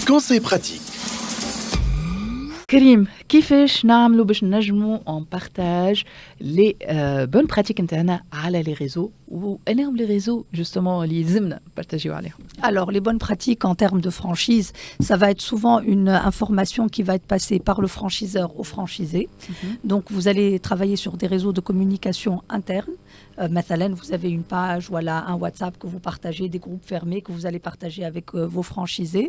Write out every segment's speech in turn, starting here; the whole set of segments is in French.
Conseil pratique. كريم كيفاش نعملوا باش نجموا on partage les bonnes pratiques نتاعنا على les réseaux وانا هم les réseaux justement اللي يلزمنا نبارطاجيو عليهم. Alors, les bonnes pratiques en termes de franchise, ça va être souvent une information qui va être passée par le franchiseur au franchisé. Donc, vous allez travailler sur des réseaux de communication internes. Mathalan, vous avez une page, voilà, un WhatsApp que vous partagez, des groupes fermés que vous allez partager avec vos franchisés.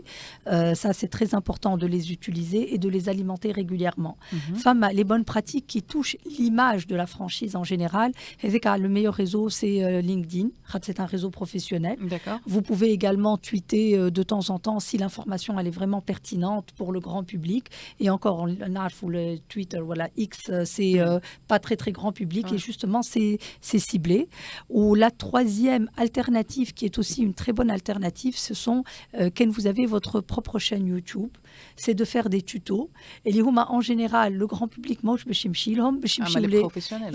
Ça, c'est très important de les utiliser et de les alimenter régulièrement. Les bonnes pratiques qui touchent l'image de la franchise en général, le meilleur réseau, c'est LinkedIn. C'est un réseau professionnel. D'accord. Vous pouvez également tweeter de temps en temps si l'information elle est vraiment pertinente pour le grand public. Et encore, on a le Twitter, voilà, X, c'est pas très très grand public et justement c'est ciblé. Ou la troisième alternative qui est aussi une très bonne alternative, ce sont quand vous avez votre propre chaîne YouTube, c'est de faire des tutos. Et les huma en général, le grand public, moi je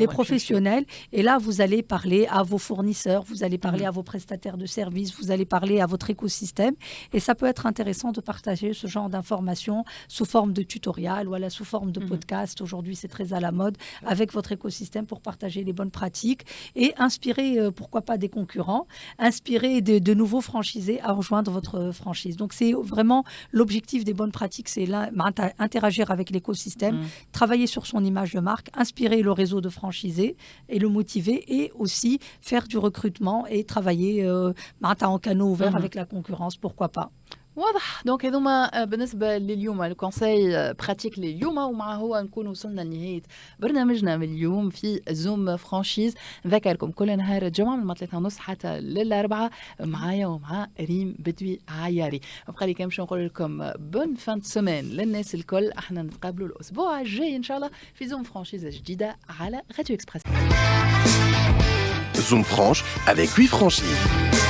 les professionnels. Et là, vous allez parler à vos fournisseurs, vous allez parler à vos prestataires de services, vous allez parler à votre écosystème. Et ça peut être intéressant de partager ce genre d'informations sous forme de tutoriel, voilà, sous forme de podcast. Aujourd'hui, c'est très à la mode avec votre écosystème pour partager les bonnes pratiques et inspirer, pourquoi pas, des concurrents, inspirer de nouveaux franchisés à rejoindre votre franchise. Donc, c'est vraiment l'objectif des bonnes pratiques, c'est interagir avec l'écosystème, travailler sur son image de marque, inspirer le réseau de franchisés et le motiver et aussi faire du recrutement et travailler en canaux ouverts avec la concurrence, pourquoi pas. واضح. دونك هذوما بالنسبه لليوم الكونساي براتيك لليوم ومع هو نكون وصلنا لنهايه برنامجنا من اليوم في زوم فرانشيز. نذكركم كل نهار الجمعه من 3:30 حتى للأربعة معايا ومع ريم بدوي عياري. بقى لي كم باش نقول لكم بون فان سيمين للناس الكل. احنا نتقابلوا الاسبوع الجاي ان شاء الله في زوم فرانشيز جديده على راديو اكسبريس. Zoom Franche avec 8 franchises.